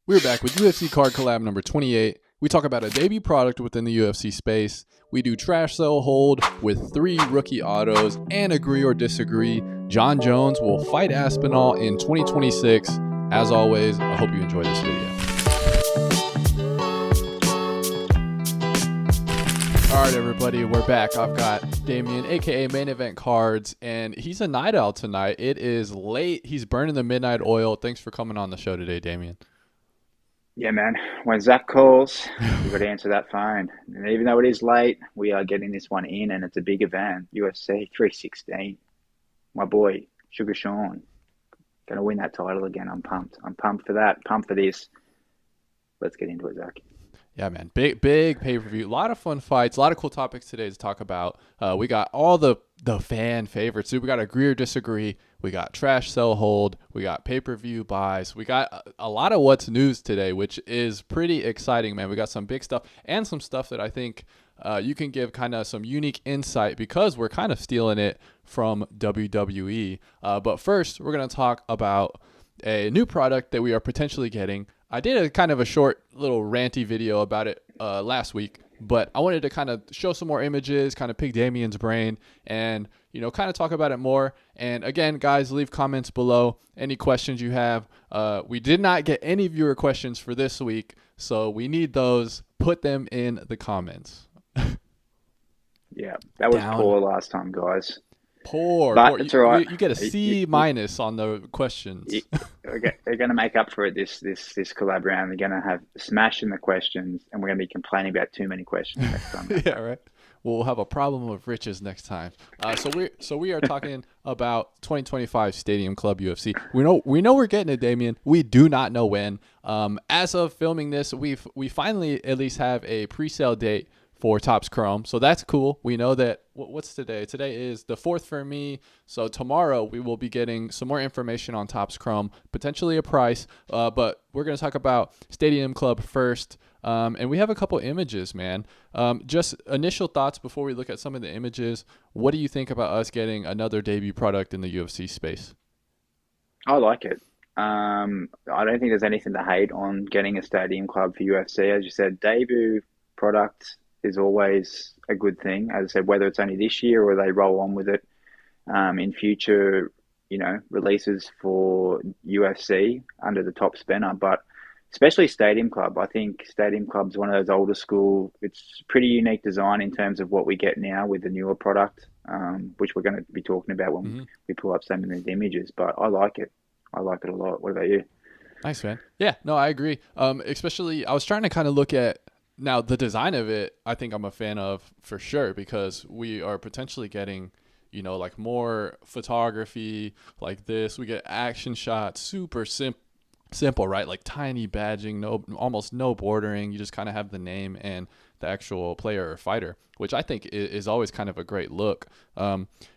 We're back with UFC Card Collab number 28. We talk about a debut product within the UFC space. We do trash, sell, hold with 3 rookie autos and agree or disagree. Jon Jones will fight Aspinall in 2026. As always, I hope you enjoy this video. All right, everybody, we're back. I've got Damian, aka Main Event Cards, and he's a night owl tonight. It is late. He's burning the midnight oil. Thanks for coming on the show today, Damian. Yeah, man. When Zach calls, you've got to answer that phone. And even though it is late, we are getting this one in, and it's a big event. UFC 316. My boy, Sugar Sean, going to win that title again. I'm pumped. I'm pumped for that. Pumped for this. Let's get into it, Zach. Yeah, man. Big pay-per-view. A lot of fun fights. A lot of cool topics today to talk about. We got all the fan favorites. We got agree or disagree. We got trash, sell, hold. We got pay-per-view buys. We got a lot of what's news today, which is pretty exciting, man. We got some big stuff and some stuff that I think you can give kind of some unique insight because we're kind of stealing it from WWE. But first, we're going to talk about a new product that we are potentially getting. I did a kind of a short little ranty video about it last week, but I wanted to kind of show some more images, kind of pick Damian's brain, and kind of talk about it more. And again, guys, leave comments below any questions you have. We did not get any viewer questions for this week, so we need those. Put them in the comments. Yeah, that was poor last time, guys. Poor. It's all right. You get a C minus on the questions. They're going to make up for it this collab round. They're going to have smashing the questions, and we're going to be complaining about too many questions next time. Yeah, right. We'll have a problem of riches next time. So we are talking about 2025 Stadium Club UFC. We know we're getting it, Damian. We do not know when. As of filming this, we finally at least have a pre-sale date for Topps Chrome. So that's cool. We know that, what's today? Today is the 4th for me. So tomorrow we will be getting some more information on Topps Chrome, potentially a price. But we're going to talk about Stadium Club first. And we have a couple images, man. Just initial thoughts before we look at some of the images. What do you think about us getting another debut product in the UFC space? I like it. I don't think there's anything to hate on getting a Stadium Club for UFC. As you said, debut product is always a good thing. As I said, whether it's only this year or they roll on with it in future, releases for UFC under the top spinner. But especially Stadium Club, I think Stadium Club's one of those older school. It's pretty unique design in terms of what we get now with the newer product, which we're going to be talking about when we pull up some of these images. But I like it. I like it a lot. What about you? Nice, man. Yeah, no, I agree. Especially, I was trying to kind of look at now the design of it. I think I'm a fan of for sure because we are potentially getting, like more photography like this. We get action shots, super simple, right? Like tiny badging, almost no bordering. You just kind of have the name and the actual player or fighter, which I think is always kind of a great look.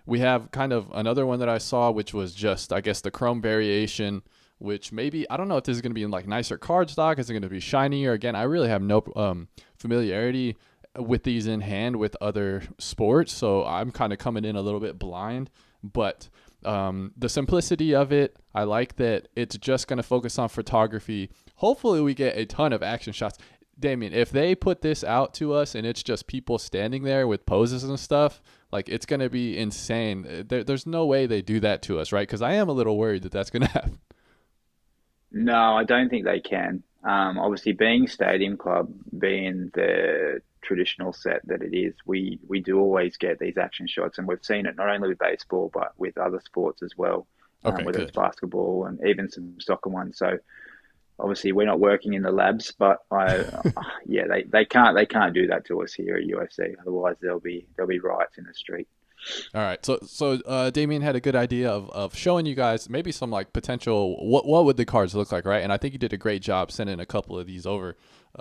We have kind of another one that I saw, which was just, I guess, the chrome variation, which maybe, I don't know if this is going to be in like nicer card stock. Is it going to be shinier? Again, I really have no familiarity with these in hand with other sports, so I'm kind of coming in a little bit blind. But the simplicity of it, I like that it's just going to focus on photography. Hopefully we get a ton of action shots. Damian, if they put this out to us and it's just people standing there with poses and stuff, like it's going to be insane. There's no way they do that to us, right? Because I am a little worried that that's going to happen. No, I don't think they can. Obviously, being Stadium Club, being the traditional set that it is, we do always get these action shots, and we've seen it not only with baseball but with other sports as well, whether it's basketball and even some soccer ones. So obviously, we're not working in the labs, but they can't do that to us here at UFC. Otherwise, there'll be riots in the street. All right, so Damian had a good idea of showing you guys maybe some like potential what would the cards look like, right? And I think you did a great job sending a couple of these over.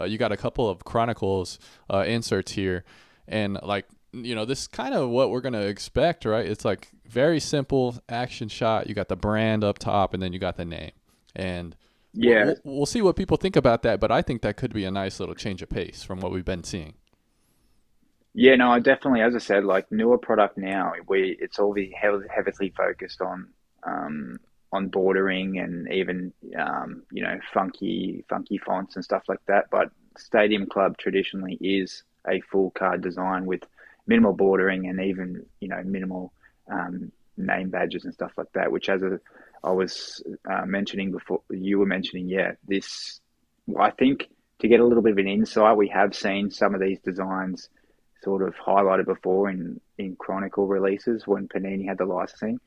You got a couple of Chronicles inserts here, and like this is kind of what we're gonna expect, right? It's like very simple action shot. You got the brand up top, and then you got the name, and yeah, we'll see what people think about that. But I think that could be a nice little change of pace from what we've been seeing. Yeah, no, I definitely, as I said, like newer product now, it's all heavily focused on on bordering and even funky fonts and stuff like that. But Stadium Club traditionally is a full card design with minimal bordering and even minimal name badges and stuff like that. Which, I was mentioning before, you were mentioning, this, I think, to get a little bit of an insight, we have seen some of these designs sort of highlighted before in Chronicle releases when Panini had the licensing.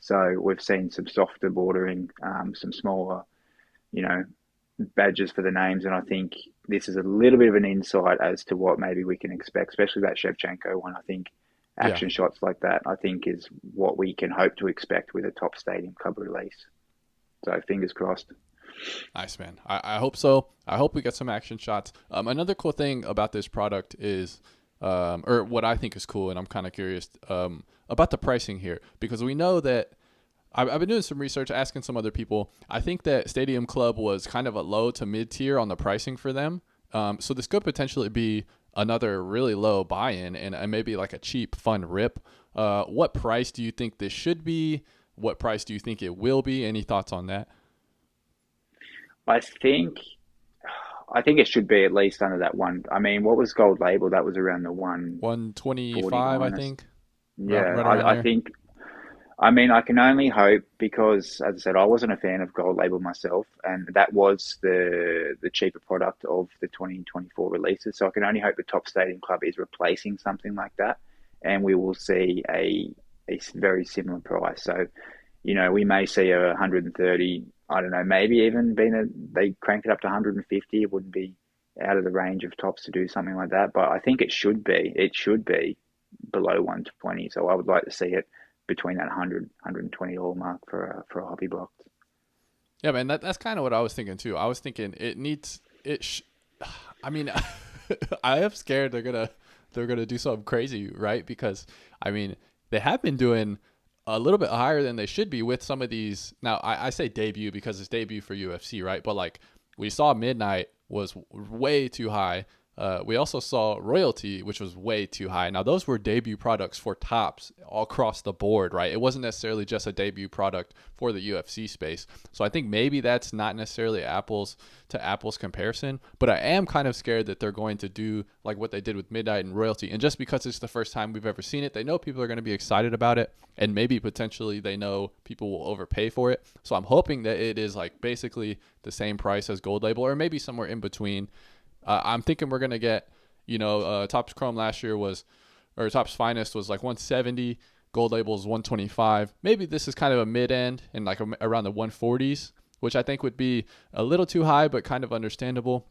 So we've seen some softer bordering, some smaller, badges for the names, and I think this is a little bit of an insight as to what maybe we can expect, especially that Shevchenko one. I think action shots like that, I think, is what we can hope to expect with a top Stadium Club release. So fingers crossed. Nice, man. I hope so. I hope we get some action shots. Another cool thing about this product is, or what I think is cool, and I'm kind of curious about the pricing here, because we know that I've been doing some research, asking some other people. I think that Stadium Club was kind of a low to mid tier on the pricing for them. So this could potentially be another really low buy-in and maybe like a cheap, fun rip. What price do you think this should be? What price do you think it will be? Any thoughts on that? I think it should be at least under that one. I mean, what was Gold Label? That was around the 125, I think. Yeah, right around I there. think. I mean, I can only hope, because, as I said, I wasn't a fan of Gold Label myself, and that was the cheaper product of the 2024 releases. So I can only hope the Top Stadium Club is replacing something like that, and we will see a very similar price. So, we may see a 130. I don't know, maybe even they crank it up to 150. It wouldn't be out of the range of tops to do something like that. But I think it should be below 120. So I would like to see it between that 100, $120 mark for a hobby box. Yeah, man, that's kind of what I was thinking too. I was thinking I mean, I am scared they're gonna do something crazy, right? Because I mean, they have been doing a little bit higher than they should be with some of these. Now, I say debut because it's debut for UFC, right? But like we saw, Midnight was way too high. We also saw Royalty, which was way too high. Now, those were debut products for tops all across the board, right? It wasn't necessarily just a debut product for the UFC space. So I think maybe that's not necessarily apples to apples comparison, but I am kind of scared that they're going to do like what they did with Midnight and Royalty. And just because it's the first time we've ever seen it, they know people are going to be excited about it, and maybe potentially they know people will overpay for it. So I'm hoping that it is like basically the same price as Gold Label, or maybe somewhere in between. I'm thinking we're going to get, Topps Chrome last year or Topps Finest was like 170. Gold Label is 125. Maybe this is kind of a mid-end and like around the 140s, which I think would be a little too high, but kind of understandable.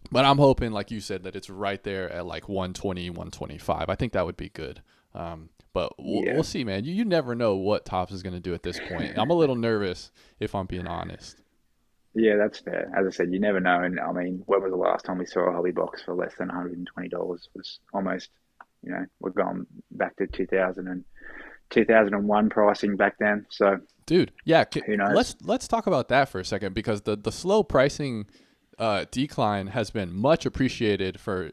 But I'm hoping, like you said, that it's right there at like 120, 125. I think that would be good. But we'll see, man. You never know what Topps is going to do at this point. I'm a little nervous, if I'm being honest. Yeah, that's fair. As I said, you never know. And I mean, when was the last time we saw a hobby box for less than $120? Was almost, we're going back to 2001 pricing back then. So, dude, yeah, who knows? let's talk about that for a second, because the slow pricing decline has been much appreciated for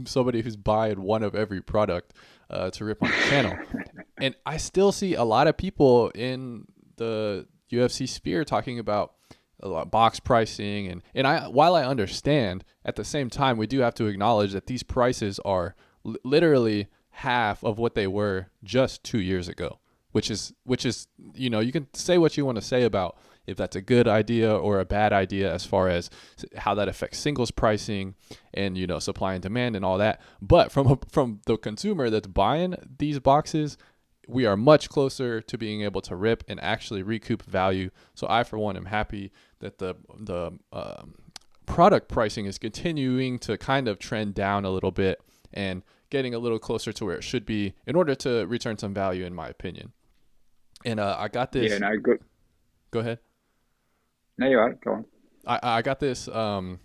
somebody who's buying one of every product to rip on the channel. And I still see a lot of people in the UFC sphere talking about a lot of box pricing, and while I understand, at the same time we do have to acknowledge that these prices are literally half of what they were just 2 years ago, which is you can say what you want to say about if that's a good idea or a bad idea as far as how that affects singles pricing and supply and demand and all that, but from the consumer that's buying these boxes, we are much closer to being able to rip and actually recoup value. So I, for one, am happy that the product pricing is continuing to kind of trend down a little bit and getting a little closer to where it should be in order to return some value, in my opinion. And I got this. Yeah, no, good. Go ahead. No, you're right. Go on. I got this from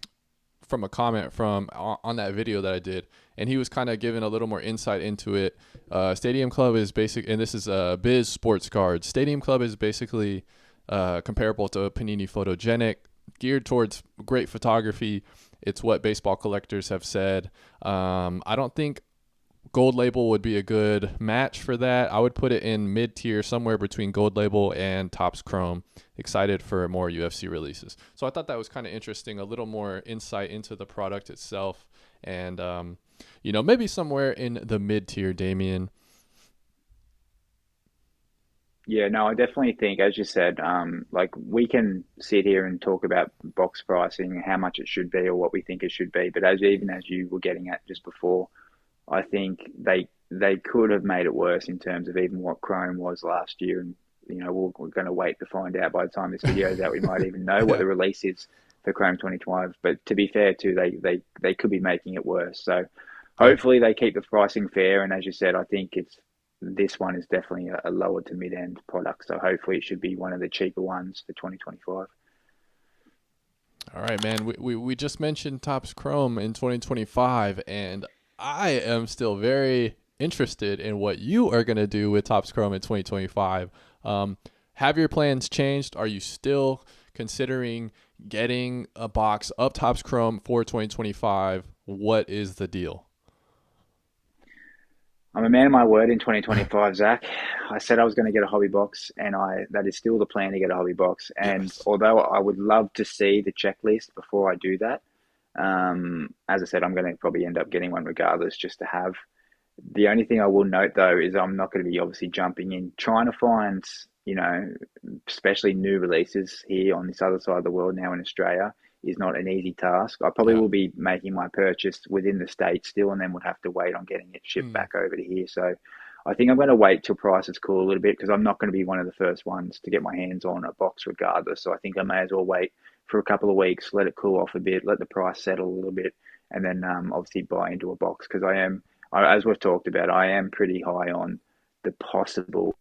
a comment on that video that I did, and he was kind of giving a little more insight into it. Stadium Club is basic, and this is Biz Sports Cards. Stadium Club is basically comparable to Panini Photogenic, geared towards great photography. It's what baseball collectors have said. I don't think Gold Label would be a good match for that. I would put it in mid tier, somewhere between Gold Label and Topps Chrome. Excited for more UFC releases. So I thought that was kind of interesting, a little more insight into the product itself, and maybe somewhere in the mid tier, Damian. Yeah, no, I definitely think, as you said, like we can sit here and talk about box pricing, how much it should be or what we think it should be. But even as you were getting at just before, I think they could have made it worse in terms of even what Chrome was last year. And, we're going to wait to find out by the time this video is out. We might even know what Yeah. the release is for Chrome 2025. But to be fair, too, they could be making it worse. So Yeah. hopefully they keep the pricing fair. And as you said, I think this one is definitely a lower to mid end product. So hopefully it should be one of the cheaper ones for 2025. All right, man. We just mentioned Topps Chrome in 2025, and I am still very interested in what you are going to do with Topps Chrome in 2025. Have your plans changed? Are you still considering getting a box of Topps Chrome for 2025? What is the deal? I'm a man of my word in 2025, Zach. I said I was going to get a hobby box, and that is still the plan to get a hobby box. And Yes. although I would love to see the checklist before I do that, as I said, I'm going to probably end up getting one regardless, just to have. The only thing I will note though is I'm not going to be obviously jumping in trying to find, especially new releases here on this other side of the world now in Australia is not an easy task. I probably Yeah. will be making my purchase within the States still, and then would have to wait on getting it shipped Hmm. back over to here. So I think I'm going to wait till prices cool a little bit because I'm not going to be one of the first ones to get my hands on a box regardless. So I think I may as well wait for a couple of weeks, let it cool off a bit, let the price settle a little bit, and then obviously buy into a box because as we've talked about, I am pretty high on the possible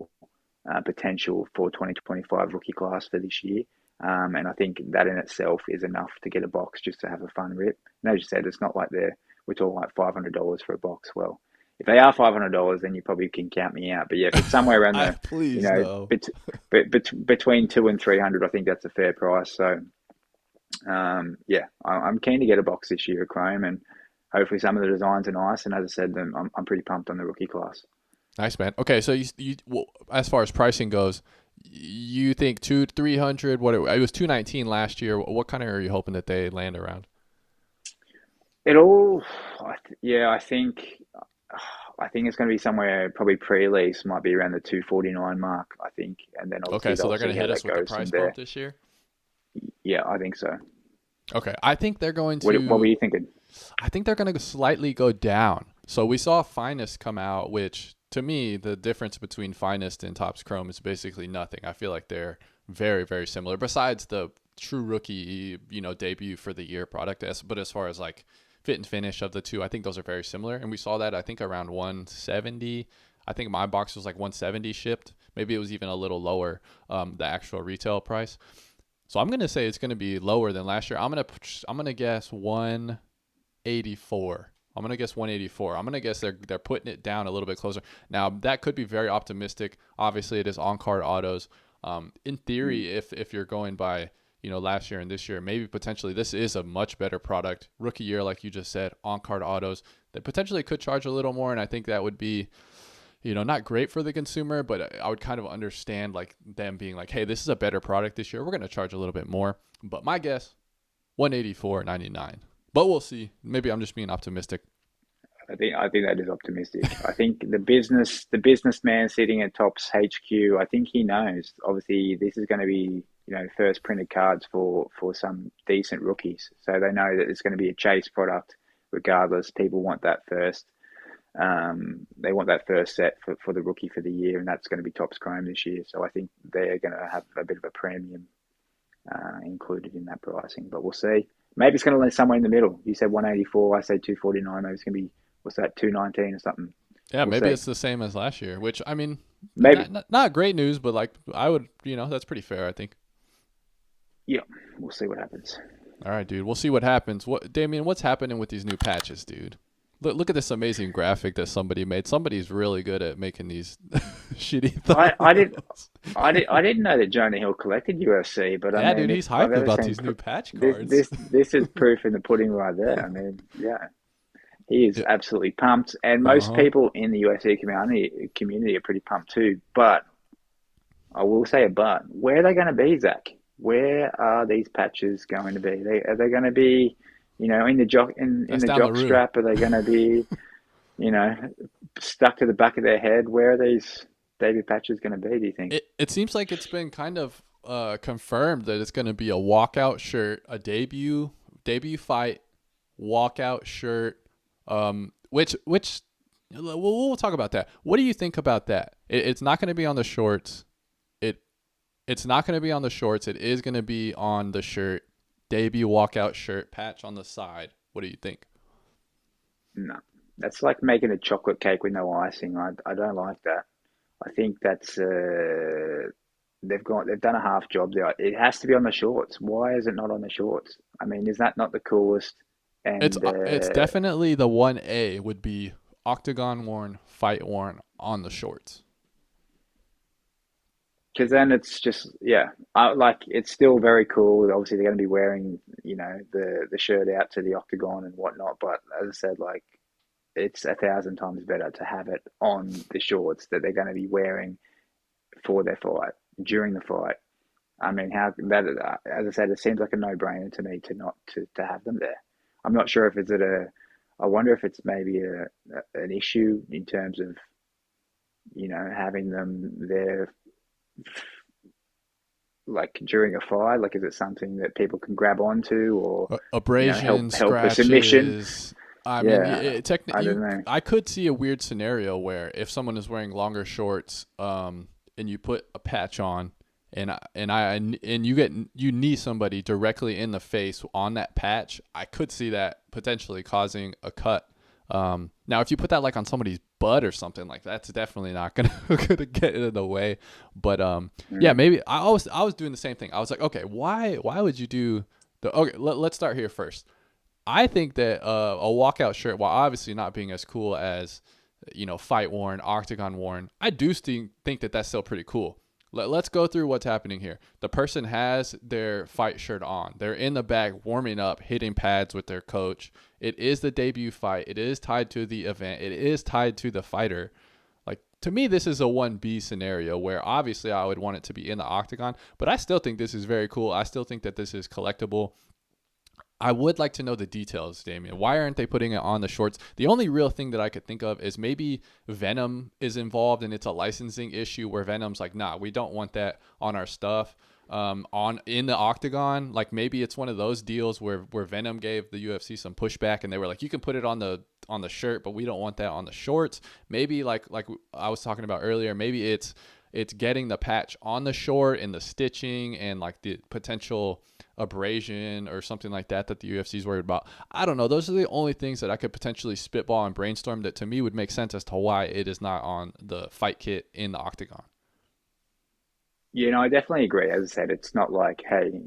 potential for 2025 rookie class for this year. And I think that in itself is enough to get a box just to have a fun rip. And as you said, it's not like we're talking like $500 for a box. Well, if they are $500, then you probably can count me out. But yeah, if it's somewhere around I the, please no. between 200 and 300, I think that's a fair price. So yeah, I'm keen to get a box this year of Chrome, and hopefully some of the designs are nice. And as I said, I'm pretty pumped on the rookie class. Nice, man. Okay, so well, as far as pricing goes, you think 300? What it was 219 last year. What kind of are you hoping that they land around? It all, yeah, I think it's going to be somewhere probably pre-release might be around the 249 mark, I think, and then Okay, obviously so they'll they're going see to how hit us that with the goes from price bump there. this year. Yeah, I think so. Okay, I think they're going What were to. you thinking? I think they're going to slightly go down. So we saw Finest come out, which to me the difference between Finest and Topps Chrome is basically nothing. I feel like they're very very similar. Besides the true rookie, debut for the year product, but as far as like fit and finish of the two, I think those are very similar. And we saw that I think around 170. I think my box was like 170 shipped. Maybe it was even a little lower, the actual retail price. So I'm gonna say it's gonna be lower than last year. I'm gonna guess 184. I'm gonna guess 184. I'm gonna guess they're putting it down a little bit closer. Now that could be very optimistic. Obviously, it is on card autos. In Mm. theory, if you're going by last year and this year, maybe potentially this is a much better product. Rookie year, like you just said, on card autos that potentially could charge a little more, and I think that would be not great for the consumer, but I would kind of understand like them being like, hey, this is a better product this year. We're going to charge a little bit more. But my guess, 184.99. But we'll see. Maybe I'm just being optimistic. I think that is optimistic. I think the businessman sitting at Topps HQ, I think he knows. Obviously, this is going to be first printed cards for some decent rookies, so they know that it's going to be a chase product regardless. People want that first. They want that first set for the rookie for the year, and that's going to be Topps Chrome this year. So I think they're going to have a bit of a premium included in that pricing. But we'll see. Maybe it's going to land somewhere in the middle. You said 184, I say 249. Maybe it's going to be, what's that, 219 or something. Yeah, We'll maybe see. it's the same as last year, which I mean, Maybe. not great news, but like I would, that's pretty fair, I think. Yeah, we'll see what happens. All right, dude. We'll see what happens. Damien, what's happening with these new patches, dude? Look at this amazing graphic that somebody made. Somebody's really good at making these shitty I did thumbnails. I didn't know that Jonah Hill collected UFC, but I Yeah, mean, dude, if he's I've hyped ever about seen these new patch this cards. this this is proof in the pudding right there. I mean, yeah, He is Yeah. absolutely pumped, and most Uh-huh. people in the UFC community are pretty pumped too. But I will say a but. Where are they going to be, Zach? Where are these patches going to be? Are they going to be, in the in That's the down the jock room. strap? Are they going to be, you know, stuck to the back of their head? Where are these debut patches going to be? Do you think? It seems like it's been kind of confirmed that it's going to be a walkout shirt, a debut fight walkout shirt. Which we'll talk about that. What do you think about that? It's not going to be on the shorts. It it's not going to be on the shorts. It is going to be on the shirt. Debut walkout shirt patch on the side. What do you think? No, that's like making a chocolate cake with no icing. I don't like that. I think that's they've done a half job there. It has to be on the shorts. Why is it not on the shorts? I mean, is that not the coolest? It's And it's definitely the 1A would be octagon worn, fight worn on the shorts. because then it's just like it's still very cool. Obviously, they're going to be wearing the shirt out to the octagon and whatnot. But as I said, like it's 1,000 times better to have it on the shorts that they're going to be wearing for their fight during the fight. I mean, how that as I said, it seems like a no-brainer to me to not to have them there. I'm not sure if it's at a. I wonder if it's maybe an issue in terms of having them there like during a fight. Like, is it something that people can grab onto or Abrasion, help a submission? scratches. I mean, Yeah, I don't know. I could see a weird scenario where if someone is wearing longer shorts, and you put a patch on, and you knee somebody directly in the face on that patch, I could see that potentially causing a cut. Now if you put that like on somebody's butt or something, like that's definitely not gonna get in the way. But yeah, Mm. maybe I was doing the same thing. I was like, okay, why would you do the okay? Let's start here first. I think that a walkout shirt, while obviously not being as cool as fight worn, octagon worn, I do think that that's still pretty cool. Let's go through what's happening here. The person has their fight shirt on. They're in the back warming up, hitting pads with their coach. It is the debut fight. It is tied to the event. It is tied to the fighter. Like, to me, this is a 1B scenario where obviously I would want it to be in the octagon, but I still think this is very cool. I still think that this is collectible. I would like to know the details, Damian. Why aren't they putting it on the shorts? The only real thing that I could think of is maybe Venom is involved and it's a licensing issue where Venom's like, nah, we don't want that on our stuff. On in the octagon, like maybe it's one of those deals where Venom gave the UFC some pushback and they were like, you can put it on the shirt, but we don't want that on the shorts. Maybe like I was talking about earlier, maybe it's getting the patch on the short and the stitching and like the potential abrasion or something like that the UFC is worried about. I don't know. Those are the only things that I could potentially spitball and brainstorm that to me would make sense as to why it is not on the fight kit in the octagon. I definitely agree. As I said, it's not like, hey,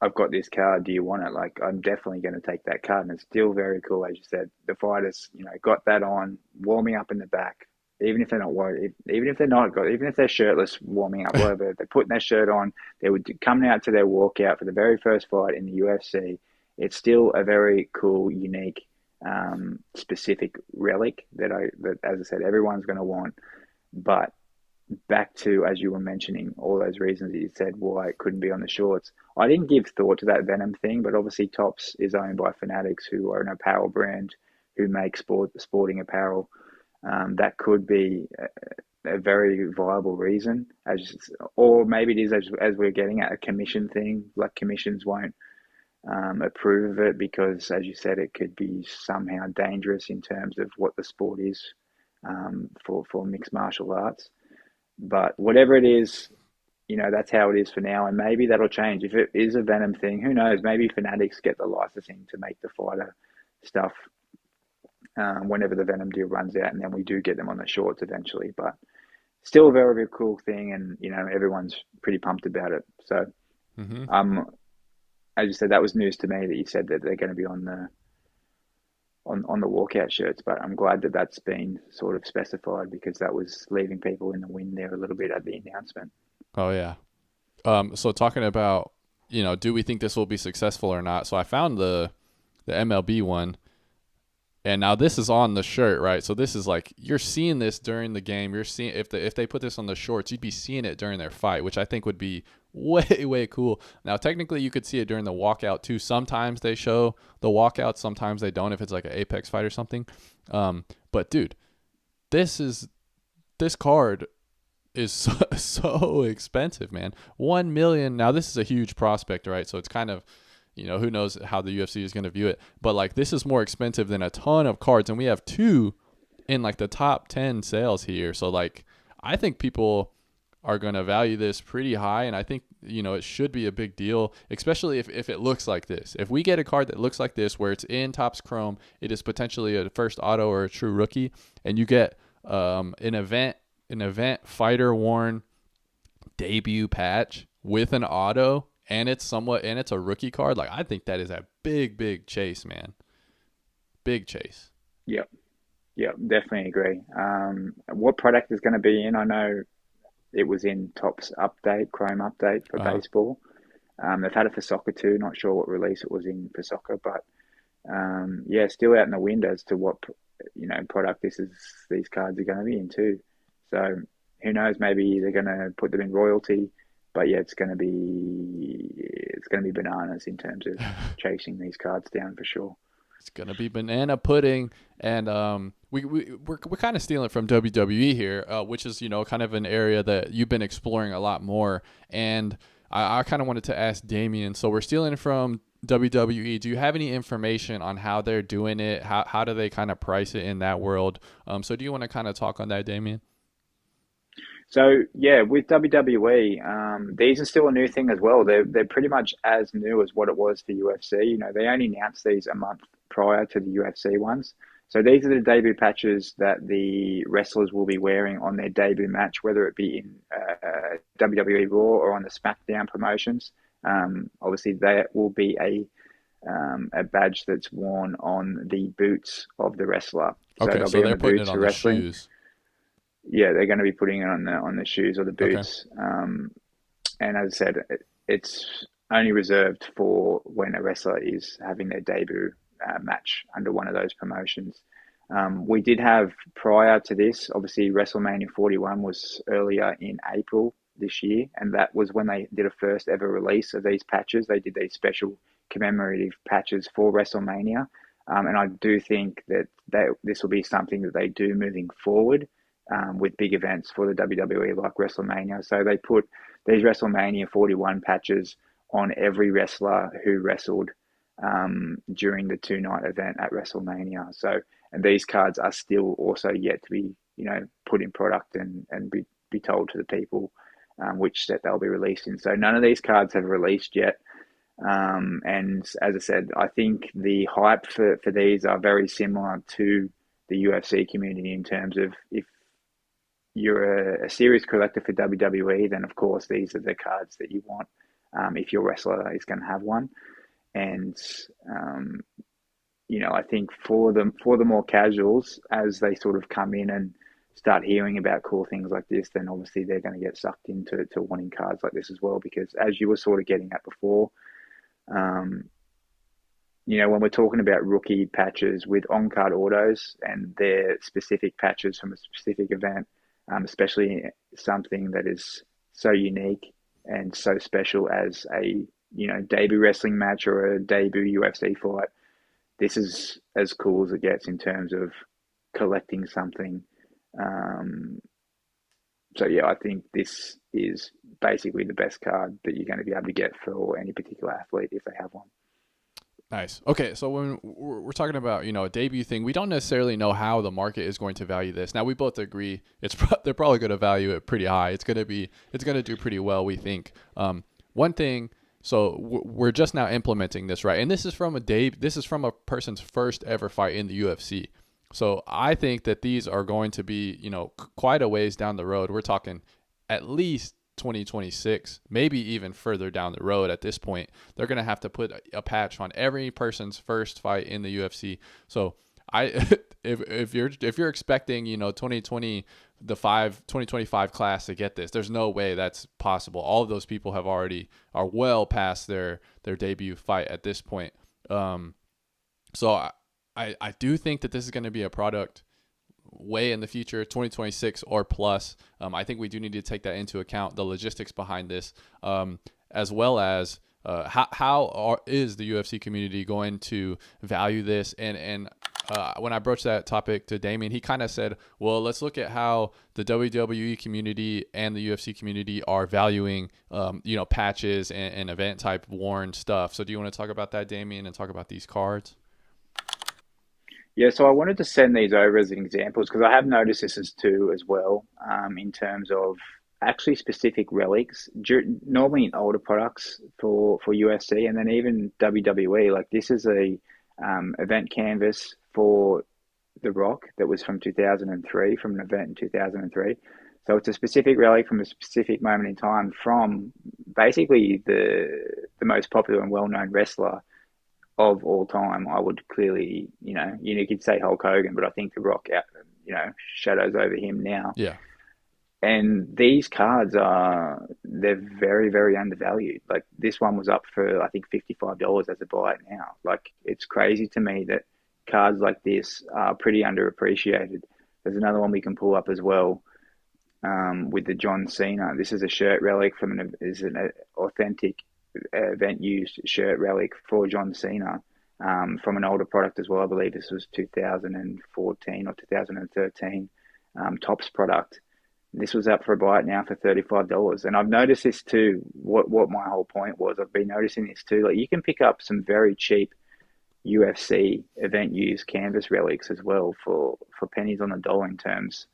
I've got this card. Do you want it? Like, I'm definitely going to take that card. And it's still very cool, as you said. The fighters, got that on, warming up in the back. Even if they're not worried, even if they're not got, even if they're shirtless, warming up, whatever, they're putting their shirt on. They would coming out to their walkout for the very first fight in the UFC. It's still a very cool, unique, specific relic that, as I said, everyone's going to want. But back to, as you were mentioning, all those reasons that you said why it couldn't be on the shorts. I didn't give thought to that Venom thing, but obviously Tops is owned by Fanatics, who are an apparel brand who make sporting apparel. That could be a very viable reason, or maybe it is as we're getting at a commission thing. Like commissions won't approve of it because, as you said, it could be somehow dangerous in terms of what the sport is for mixed martial arts. But whatever it is, that's how it is for now, and maybe that'll change. If it is a Venom thing, who knows? Maybe Fanatics get the licensing to make the fighter stuff whenever the Venom deal runs out, and then we do get them on the shorts eventually. But still a very, very cool thing, and everyone's pretty pumped about it. So, Mm-hmm. as you said, that was news to me that you said that they're going to be on the walkout shirts. But I'm glad that that's been sort of specified because that was leaving people in the wind there a little bit at the announcement. Oh yeah. So talking about, do we think this will be successful or not? So I found the MLB one. And now this is on the shirt, right? So this is like you're seeing this during the game. You're seeing if they put this on the shorts, you'd be seeing it during their fight, which I think would be way cool. Now technically you could see it during the walkout too. Sometimes they show the walkout, sometimes they don't if it's like an Apex fight or something. But dude, this card is so expensive, man. 1 million. Now this is a huge prospect, right? So it's kind of, who knows how the UFC is going to view it. But like this is more expensive than a ton of cards, and we have 2 in like the top 10 sales here. So like I think people are going to value this pretty high, and I think it should be a big deal, especially if it looks like this. If we get a card that looks like this, where it's in Topps Chrome, it is potentially a first auto or a true rookie, and you get an event fighter worn debut patch with an auto, and it's a rookie card. Like I think that is a big chase, man. Big chase. Yep, definitely agree. What product is going to be in? I know it was in Topps update, Chrome update for baseball. They've had it for soccer too. Not sure what release it was in for soccer, but still out in the wind as to what product these cards are going to be in too. So who knows? Maybe they're going to put them in royalty, but yeah, it's going to be bananas in terms of chasing these cards down for sure. It's going to be banana pudding, and we're kind of stealing from WWE here, which is kind of an area that you've been exploring a lot more, and I kind of wanted to ask Damian. So we're stealing from WWE. Do you have any information on how they're doing it? How do they kind of price it in that world? So do you want to kind of talk on that, Damian? So yeah, with WWE, these are still a new thing as well. They're pretty much as new as what it was for UFC. They only announced these a month prior to the UFC ones. So these are the debut patches that the wrestlers will be wearing on their debut match, whether it be in WWE Raw or on the SmackDown promotions. Obviously, that will be a badge that's worn on the boots of the wrestler. Okay, so they're putting it on the shoes. Yeah, they're going to be putting it on the shoes or the boots. Okay. And as I said, it's only reserved for when a wrestler is having their debut match under one of those promotions. We did have, prior to this, obviously WrestleMania 41 was earlier in April this year, and that was when they did a first ever release of these patches. They did these special commemorative patches for WrestleMania, and I do think that this will be something that they do moving forward. With big events for the WWE like WrestleMania. So they put these WrestleMania 41 patches on every wrestler who wrestled during the 2-night event at WrestleMania. So, and these cards are still also yet to be, put in product and be told to the people which set they'll be released in. So none of these cards have released yet. And as I said, I think the hype for these are very similar to the UFC community in terms of if you're a serious collector for WWE, then of course these are the cards that you want if your wrestler is going to have one. And I think for the more casuals, as they sort of come in and start hearing about cool things like this, then obviously they're going to get sucked into wanting cards like this as well. Because as you were sort of getting at before, when we're talking about rookie patches with on-card autos and their specific patches from a specific event, especially something that is so unique and so special as a debut wrestling match or a debut UFC fight. This is as cool as it gets in terms of collecting something. So yeah, I think this is basically the best card that you're going to be able to get for any particular athlete if they have one. Nice. Okay, so when we're talking about a debut thing, we don't necessarily know how the market is going to value this. Now we both agree they're probably going to value it pretty high. It's going to do pretty well, we think. One thing, so we're just now implementing this, right? And this is from a person's first ever fight in the UFC. So I think that these are going to be quite a ways down the road. We're talking at least 2026, maybe even further down the road. At this point, they're going to have to put a patch on every person's first fight in the UFC. So if you're expecting 2025 class to get this, there's no way that's possible. All of those people are well past their debut fight at this point. So I do think that this is going to be a product way in the future, 2026 or plus. I think we do need to take that into account, the logistics behind this, as well as is the UFC community going to value this? And when I broached that topic to Damian, he kind of said, well, let's look at how the WWE community and the UFC community are valuing, patches and event type worn stuff. So do you want to talk about that, Damian, and talk about these cards? Yeah, so I wanted to send these over as examples because I have noticed this as well, in terms of actually specific relics. Normally in older products for UFC and then even WWE, like this is a event canvas for The Rock that was from 2003, from an event in 2003. So it's a specific relic from a specific moment in time from basically the most popular and well-known wrestler of all time. I would clearly, you could say Hulk Hogan, but I think The Rock out, shadows over him now. Yeah. And these cards they're very, very undervalued. Like this one was up for, I think, $55 as a buy now. Like it's crazy to me that cards like this are pretty underappreciated. There's another one we can pull up as well, with the John Cena. This is a shirt relic is an authentic event used shirt relic for John Cena, from an older product as well. I believe this was 2014 or 2013 Topps product. This was up for a buy now for $35. And I've noticed this too. What my whole point was, I've been noticing this too. Like you can pick up some very cheap UFC event used canvas relics as well for pennies on the dollar in terms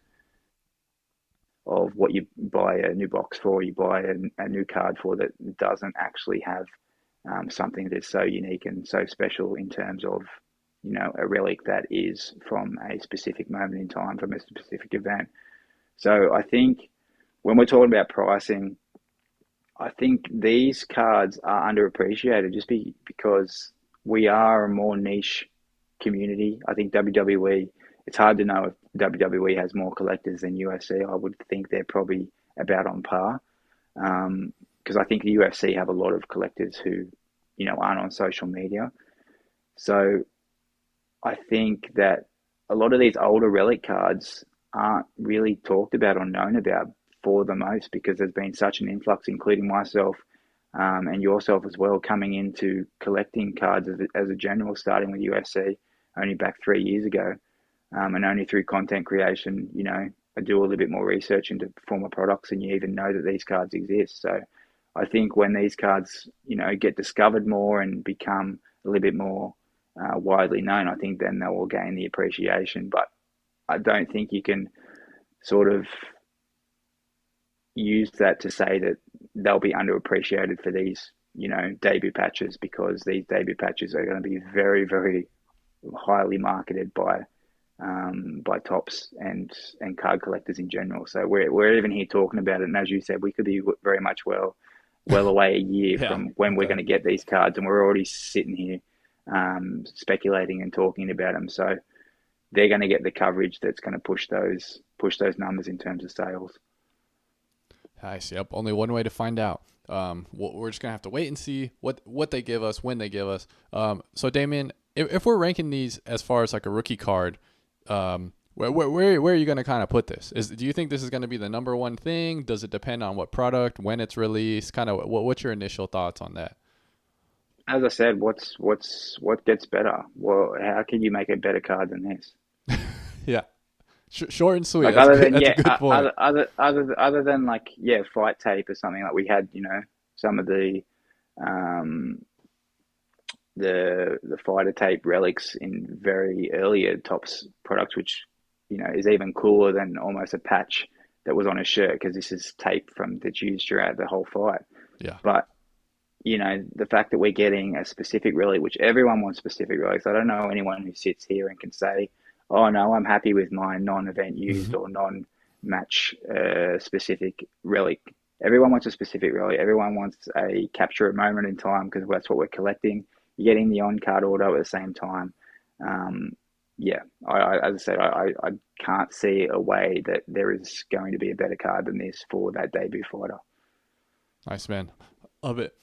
of what you buy a new box for, you buy a new card for that doesn't actually have something that's so unique and so special in terms of, a relic that is from a specific moment in time, from a specific event. So I think when we're talking about pricing, I think these cards are underappreciated just because we are a more niche community. I think WWE, it's hard to know if WWE has more collectors than UFC. I would think they're probably about on par, because I think the UFC have a lot of collectors who, aren't on social media. So I think that a lot of these older relic cards aren't really talked about or known about for the most because there's been such an influx, including myself, and yourself as well, coming into collecting cards as a general, starting with UFC only back 3 years ago. And only through content creation, I do a little bit more research into former products and you even know that these cards exist. So I think when these cards, get discovered more and become a little bit more widely known, I think then they will gain the appreciation. But I don't think you can sort of use that to say that they'll be underappreciated for these, debut patches, because these debut patches are going to be very, very highly marketed by Topps and card collectors in general. So we're even here talking about it, and as you said, we could be very much well away a year from when we're going to get these cards, and we're already sitting here speculating and talking about them. So they're going to get the coverage that's going to push those numbers in terms of sales. Nice. Yep. Only one way to find out. We're just gonna have to wait and see what they give us, when they give us. So Damian, if we're ranking these as far as like a rookie card, where are you gonna kind of put this? Do you think this is gonna be the number one thing? Does it depend on what product, when it's released? Kind of what's your initial thoughts on that? As I said, what gets better? Well, how can you make a better card than this? Yeah. Short and sweet. Like that's other than a good point. other than like fight tape or something, like we had, some of the fighter tape relics in very earlier Topps products, which is even cooler than almost a patch that was on a shirt, because this is tape that's used throughout the whole fight. Yeah. But the fact that we're getting a specific relic, which everyone wants specific relics. I don't know anyone who sits here and can say, oh no, I'm happy with my non-event used or non-match specific relic. Everyone wants a specific relic. Everyone wants a capture a moment in time, because that's what we're collecting. You're getting the on-card auto at the same time. As I said, I can't see a way that there is going to be a better card than this for that debut fighter. Nice, man. Love it.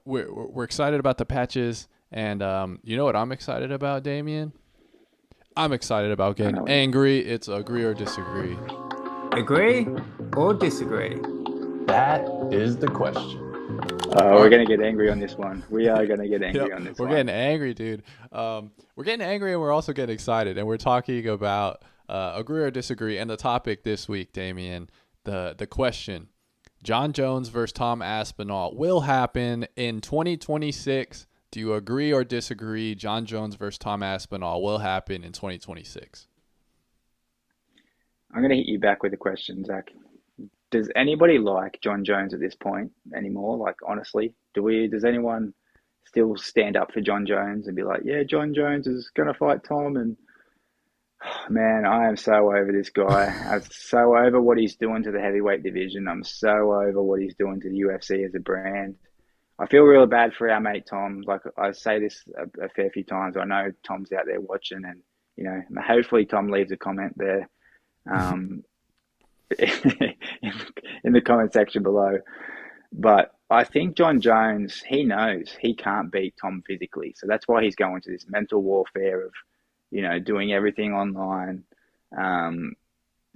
We're excited about the patches, and you know what I'm excited about, Damian? I'm excited about getting angry. It's agree or disagree. Agree or disagree? That is the question. We're going to get angry on this one. We are going to get angry on this one. We're getting angry, dude. We're getting angry and we're also getting excited. And we're talking about agree or disagree. And the topic this week, Damian, the question, Jon Jones versus Tom Aspinall will happen in 2026. Do you agree or disagree? Jon Jones versus Tom Aspinall will happen in 2026. I'm going to hit you back with a question, Zach. Does anybody like Jon Jones at this point anymore? Like, honestly, does anyone still stand up for Jon Jones and be like, yeah, Jon Jones is going to fight Tom? And man, I am so over this guy. I'm so over what he's doing to the heavyweight division. I'm so over what he's doing to the UFC as a brand. I feel real bad for our mate Tom. Like, I say this a fair few times. I know Tom's out there watching, and you know, hopefully Tom leaves a comment there. In the comment section below. But I think Jon Jones, he knows he can't beat Tom physically. So that's why he's going to this mental warfare of, you know, doing everything online,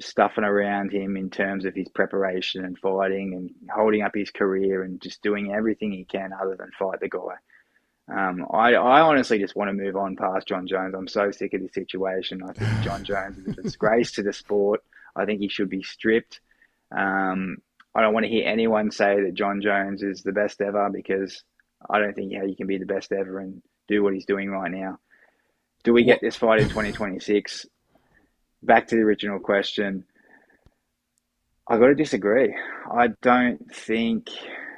stuffing around him in terms of his preparation and fighting and holding up his career and just doing everything he can other than fight the guy. I honestly just want to move on past Jon Jones. I'm so sick of this situation. I think Jon Jones is a disgrace to the sport. I think he should be stripped. I don't want to hear anyone say that Jon Jones is the best ever, because I don't think you can be the best ever and do what he's doing right now. Do we get this fight in 2026? Back to the original question. I got to disagree. I don't think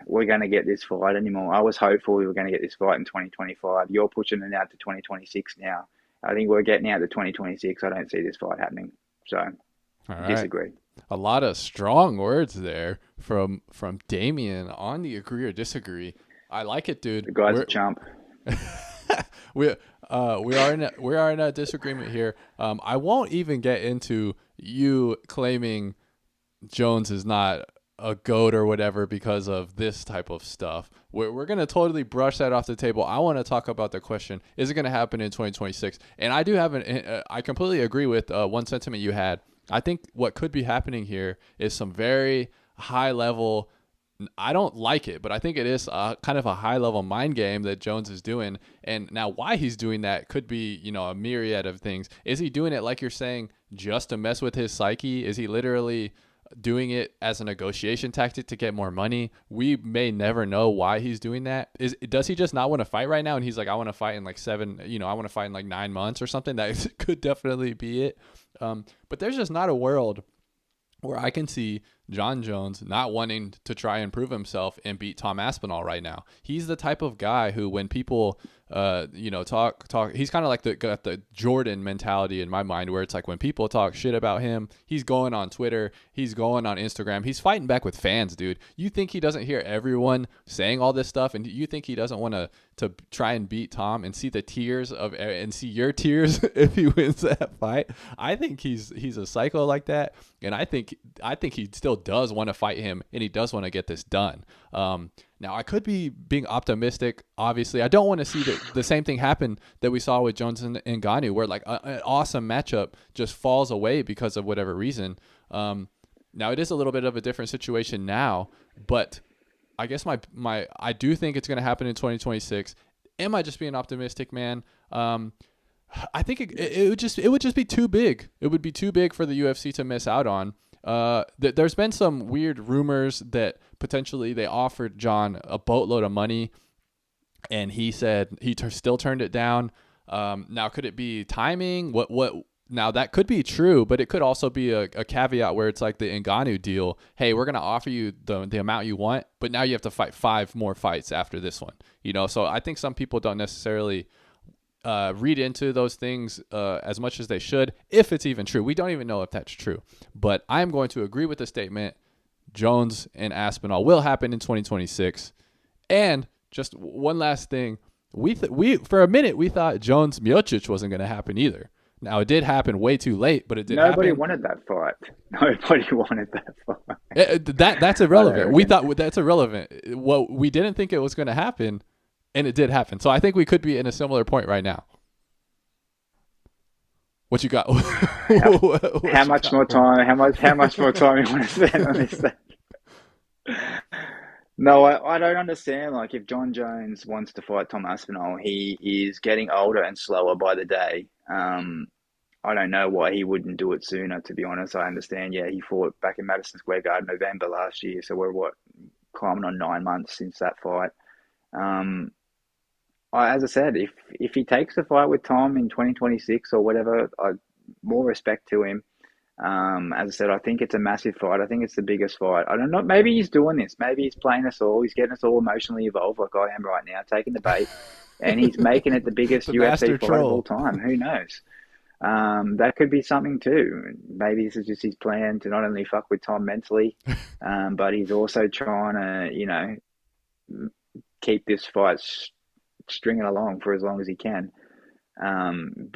we're going to get this fight anymore. I was hopeful we were going to get this fight in 2025. You're pushing it out to 2026 now. I think we're getting out to 2026. I don't see this fight happening. So, disagree. A lot of strong words there from Damian on the agree or disagree. I like it, dude. The guy's a chump. we are in a disagreement here. I won't even get into you claiming Jones is not a GOAT or whatever because of this type of stuff. We're going to totally brush that off the table. I want to talk about the question, is it going to happen in 2026? And I do have I completely agree with one sentiment you had. I think what could be happening here is some very high level, I don't like it, but I think it is kind of a high level mind game that Jones is doing. And now why he's doing that could be, you know, a myriad of things. Is he doing it, like you're saying, just to mess with his psyche? Is he literally doing it as a negotiation tactic to get more money? We may never know why he's doing that. Does he just not want to fight right now? And he's like, I want to fight in like I want to fight in like 9 months or something. That could definitely be it. But there's just not a world where I can see Jon Jones not wanting to try and prove himself and beat Tom Aspinall right now. He's the type of guy who, when people, talk, he's kind of like got the Jordan mentality in my mind, where it's like when people talk shit about him, he's going on Twitter, he's going on Instagram, he's fighting back with fans, dude. You think he doesn't hear everyone saying all this stuff, and you think he doesn't want to try and beat Tom and see the tears and see your tears if he wins that fight? I think he's a psycho like that, and I think he still does want to fight him, and he does want to get this done. Now, I could be being optimistic. Obviously, I don't want to see the same thing happen that we saw with Jones and Ngannou, where like an awesome matchup just falls away because of whatever reason. Now, it is a little bit of a different situation now, but I guess I do think it's going to happen in 2026. Am I just being optimistic, man? I think it would just be too big. It would be too big for the UFC to miss out on. There's been some weird rumors that potentially they offered Jon a boatload of money, and he said he still turned it down. Now, could it be timing? Now, that could be true, but it could also be a caveat where it's like the Ngannou deal. Hey, we're going to offer you the amount you want, but now you have to fight 5 more fights after this one. You know, so I think some people don't necessarily read into those things as much as they should, if it's even true. We don't even know if that's true. But I'm going to agree with the statement. Jones and Aspinall will happen in 2026. And just one last thing. We for a minute, we thought Jones-Miocic wasn't going to happen either. Now, it did happen way too late, but it did happen. Nobody wanted that fight. Nobody wanted that fight. That's irrelevant. We thought that's irrelevant. Well, we didn't think it was going to happen, and it did happen. So I think we could be in a similar point right now. What you got? How much more time? How much more time you want to spend on this thing? No, I don't understand. Like, if Jon Jones wants to fight Tom Aspinall, he is getting older and slower by the day. I don't know why he wouldn't do it sooner, to be honest. I understand, yeah, he fought back in Madison Square Garden November last year, so we're, climbing on 9 months since that fight. Um, as I said, if he takes the fight with Tom in 2026 or whatever, more respect to him. As I said, I think it's a massive fight. I think it's the biggest fight. I don't know. Maybe he's doing this. Maybe he's playing us all. He's getting us all emotionally involved, like I am right now, taking the bait, and he's making it the biggest The UFC master fight troll. of all time. Who knows? That could be something too. Maybe this is just his plan to not only fuck with Tom mentally, but he's also trying to, keep this fight stringing along for as long as he can,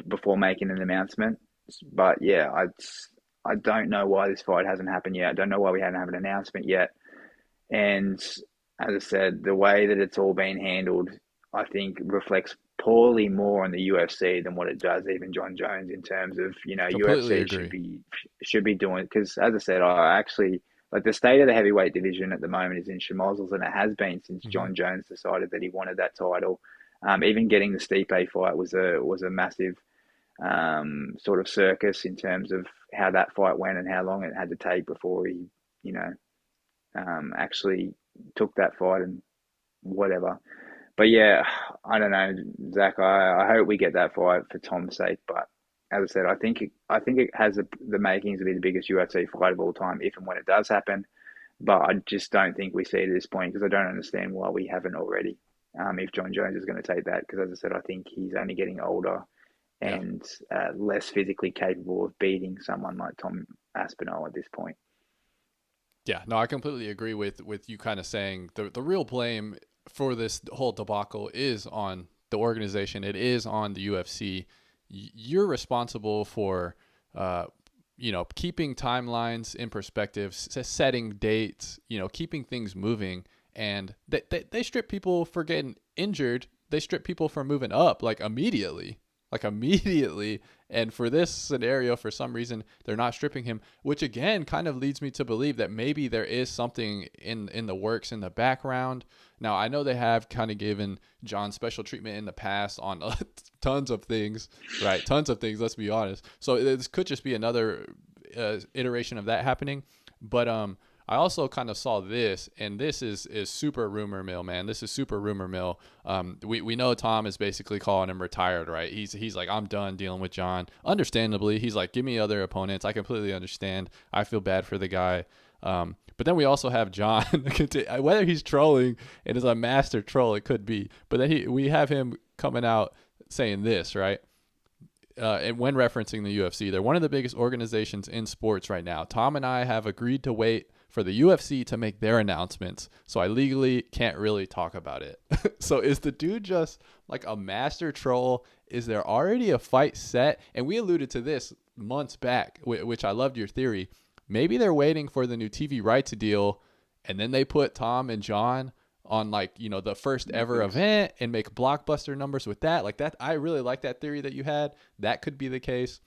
before making an announcement. But yeah, I don't know why this fight hasn't happened yet. I don't know why we haven't had an announcement yet. And as I said, the way that it's all been handled, I think reflects poorly more on the UFC than what it does even Jon Jones, in terms of, Completely UFC agree. should be doing, because as I said, I actually like the state of the heavyweight division at the moment is in schmozzles, and it has been since Jon Jones decided that he wanted that title. Even getting the Stipe fight was a massive sort of circus in terms of how that fight went and how long it had to take before he, actually took that fight and whatever. But yeah, I don't know, Zach. I hope we get that fight for Tom's sake. But as I said, I think it has the makings to be the biggest UFC fight of all time if and when it does happen. But I just don't think we see it at this point, because I don't understand why we haven't already. If Jon Jones is going to take that, because as I said, I think he's only getting older and less physically capable of beating someone like Tom Aspinall at this point. Yeah, no, I completely agree with you kind of saying the real blame for this whole debacle is on the organization. It is on the UFC. You're responsible for, keeping timelines in perspective, setting dates, keeping things moving. And they strip people for getting injured. They strip people for moving up immediately. And for this scenario, for some reason, they're not stripping him, which again kind of leads me to believe that maybe there is something in the works in the background. Now, I know they have kind of given Jon special treatment in the past on tons of things, right? Tons of things, let's be honest. So this could just be another iteration of that happening. But I also kind of saw this, and this is super rumor mill, man. This is super rumor mill. We know Tom is basically calling him retired, right? He's like, I'm done dealing with Jon. Understandably, he's like, give me other opponents. I completely understand. I feel bad for the guy. But then we also have Jon, whether he's trolling and is a master troll, it could be. But then we have him coming out saying this, right? And when referencing the UFC, they're one of the biggest organizations in sports right now. Tom and I have agreed to wait for the UFC to make their announcements, so I legally can't really talk about it. So is the dude just like a master troll? Is there already a fight set? And we alluded to this months back, which I loved your theory. Maybe they're waiting for the new TV rights deal, and then they put Tom and Jon on the first ever event and make blockbuster numbers with that. Like that, I really like that theory that you had. That could be the case.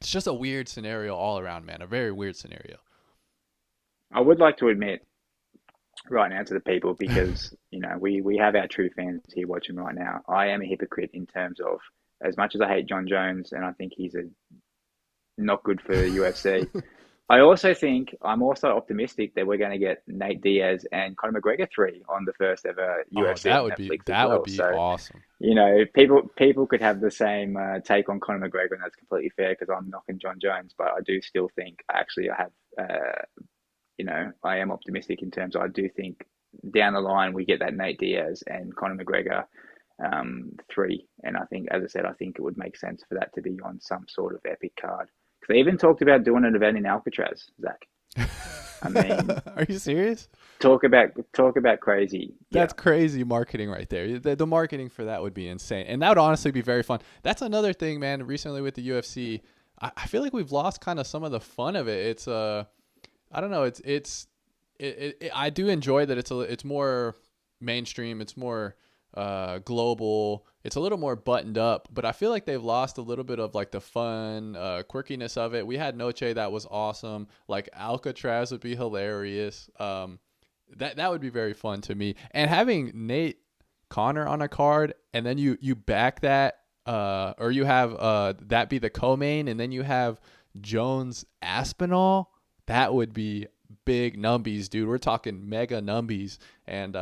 It's just a weird scenario all around, man. A very weird scenario. I would like to admit right now to the people, because we have our true fans here watching right now. I am a hypocrite in terms of, as much as I hate Jon Jones and I think he's not good for the UFC. I also think I'm also optimistic that we're going to get Nate Diaz and Conor McGregor 3 on the first ever UFC that on would Netflix be as well. Would be So, awesome. People could have the same take on Conor McGregor, and that's completely fair, because I'm knocking Jon Jones, but I do still think I have. I am optimistic in terms of, I do think down the line we get that Nate Diaz and Conor McGregor 3. And I think, as I said, I think it would make sense for that to be on some sort of epic card. Because they even talked about doing an event in Alcatraz, Zach. I mean, are you serious? Talk about crazy. That's crazy marketing right there. The marketing for that would be insane. And that would honestly be very fun. That's another thing, man, recently with the UFC. I feel like we've lost kind of some of the fun of it. It's I don't know. I do enjoy that it's more mainstream. It's more global. it's a little more buttoned up, but I feel like they've lost a little bit of like the fun, quirkiness of it. We had Noche that was awesome. Like Alcatraz would be hilarious. That would be very fun to me. And having Nate Connor on a card, and then you back that, or you have that be the co-main, and then you have Jones Aspinall. That would be big numbies, dude. We're talking mega numbies, and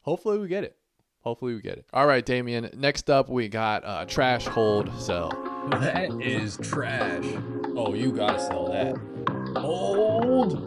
hopefully we get it. Hopefully we get it. All right, Damian. Next up, we got trash, hold, sell. That is trash. Oh, you gotta sell that. Hold.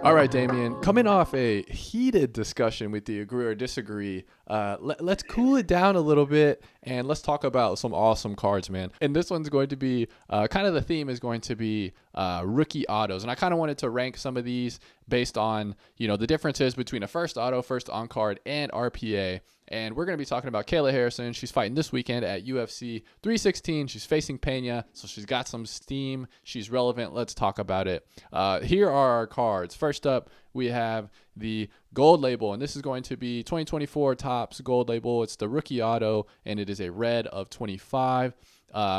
All right, Damian. Coming off a heated discussion with the agree or disagree, let's cool it down a little bit and let's talk about some awesome cards, man. And this one's going to be kind of the theme is going to be rookie autos. And I kind of wanted to rank some of these based on, the differences between a first auto, first on card, and RPA. And we're going to be talking about Kayla Harrison. She's fighting this weekend at UFC 316. She's facing Pena, so she's got some steam. She's relevant. Let's talk about it. Here are our cards. First up, we have the gold label, and this is going to be 2024 Topps gold label. It's the rookie auto, and it is a red of 25.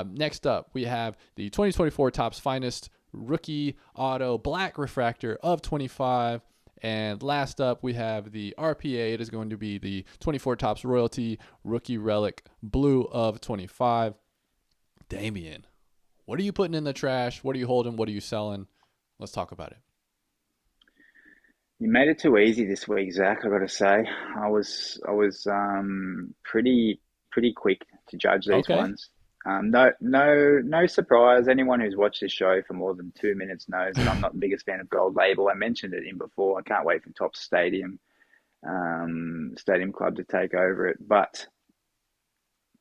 Next up, we have the 2024 Topps finest rookie auto black refractor of 25. And last up, we have the RPA. It is going to be the 24 Topps Royalty Rookie Relic Blue of 25. Damian, what are you putting in the trash? What are you holding? What are you selling? Let's talk about it. You made it too easy this week, Zach. I got to say, I was pretty quick to judge these ones. No surprise. Anyone who's watched this show for more than 2 minutes knows that I'm not the biggest fan of gold label. I mentioned it in before. I can't wait for Topps Stadium Club to take over it. But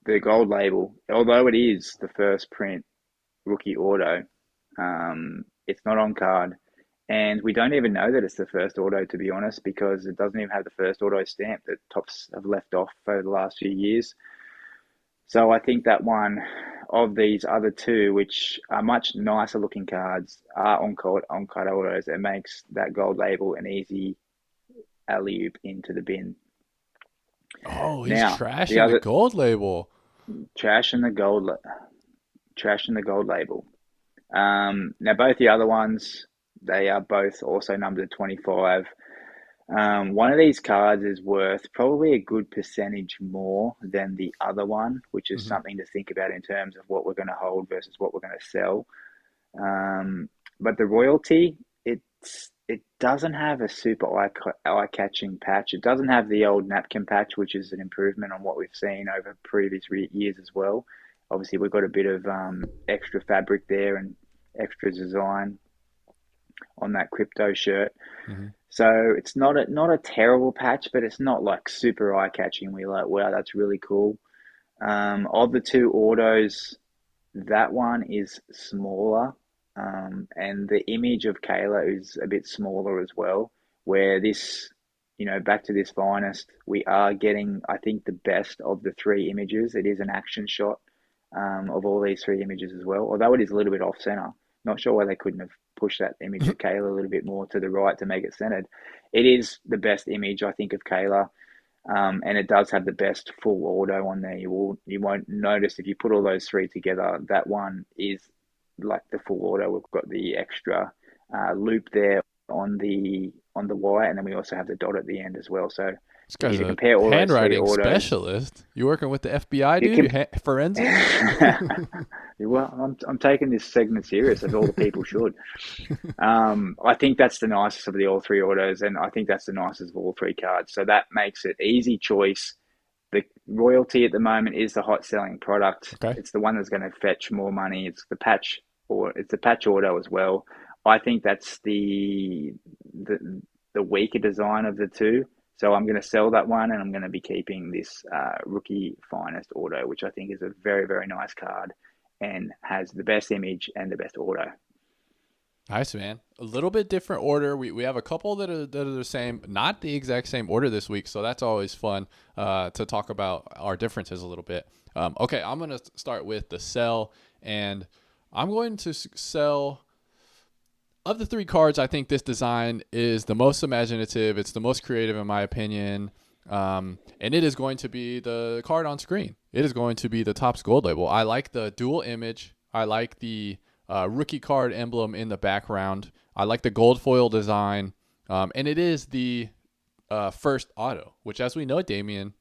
the gold label, although it is the first print rookie auto, it's not on card. And we don't even know that it's the first auto, to be honest, because it doesn't even have the first auto stamp that Topps have left off over the last few years. So I think that one of these other two, which are much nicer looking cards, are on-card autos. It makes that gold label an easy alley-oop into the bin. Oh, he's trashing the gold label. Trashing the gold label. Now, both the other ones, they are both also numbered 25. One of these cards is worth probably a good percentage more than the other one, which is something to think about in terms of what we're going to hold versus what we're going to sell. But the royalty, it doesn't have a super eye-catching patch. It doesn't have the old napkin patch, which is an improvement on what we've seen over previous years as well. Obviously, we've got a bit of extra fabric there and extra design on that crypto shirt. So it's not a terrible patch, but it's not like super eye-catching. We're like, wow, that's really cool. Of the two autos, that one is smaller. And the image of Kayla is a bit smaller as well, where this, back to this finest, we are getting, I think, the best of the three images. It is an action shot of all these three images as well, although it is a little bit off-center. Not sure why they couldn't have pushed that image of Kayla a little bit more to the right to make it centered. It is the best image, I think, of Kayla, and it does have the best full auto on there. You won't notice if you put all those three together, that one is like the full auto. We've got the extra loop there on the Y, and then we also have the dot at the end as well. So this guy's a handwriting specialist. You working with the FBI, dude? Forensic? Well, I'm taking this segment serious, as all the people should. I think that's the nicest of the all three autos, and I think that's the nicest of all three cards. So that makes it easy choice. The royalty at the moment is the hot selling product. Okay. It's the one that's going to fetch more money. It's the patch, or it's the patch auto as well. I think that's the weaker design of the two. So I'm going to sell that one, and I'm going to be keeping this rookie finest auto, which I think is a very, very nice card and has the best image and the best auto. Nice, man. A little bit different order. We have a couple that are the same, not the exact same order this week, so that's always fun to talk about our differences a little bit. Okay, I'm going to start with the sell, and I'm going to sell. Of the three cards, I think this design is the most imaginative. It's the most creative, in my opinion. And it is going to be the card on screen. It is going to be the Topps Gold label. I like the dual image. I like the rookie card emblem in the background. I like the gold foil design. And it is the first auto, which, as we know, Damian,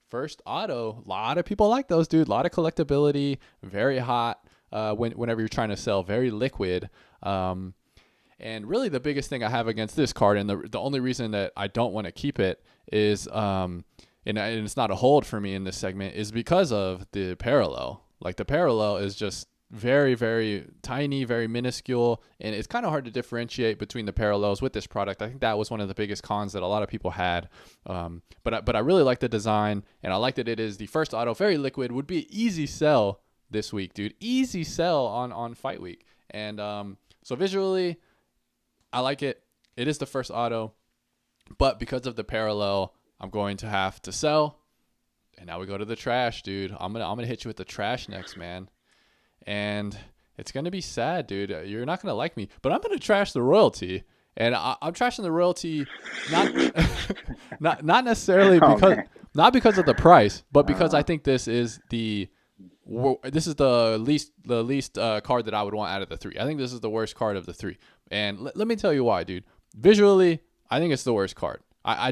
first auto, a lot of people like those, dude. A lot of collectability, very hot whenever you're trying to sell, very liquid. And really the biggest thing I have against this card, and the only reason that I don't want to keep it is, and it's not a hold for me in this segment, is because of the parallel. Like, the parallel is just very, very tiny, very minuscule, and it's kind of hard to differentiate between the parallels with this product. I think that was one of the biggest cons that a lot of people had. But I really like the design, and I like that it is the first auto, very liquid, would be an easy sell this week, dude. Easy sell on fight week. And so visually, I like it. It is the first auto, but because of the parallel, I'm going to have to sell. And now we go to the trash, dude. I'm gonna hit you with the trash next, man. And it's gonna be sad, dude. You're not gonna like me, but I'm gonna trash the royalty. And I'm trashing the royalty, not necessarily not because of the price, but because I think this is the least card that I would want out of the three. I think this is the worst card of the three. And let me tell you why, dude. Visually, I think it's the worst card. I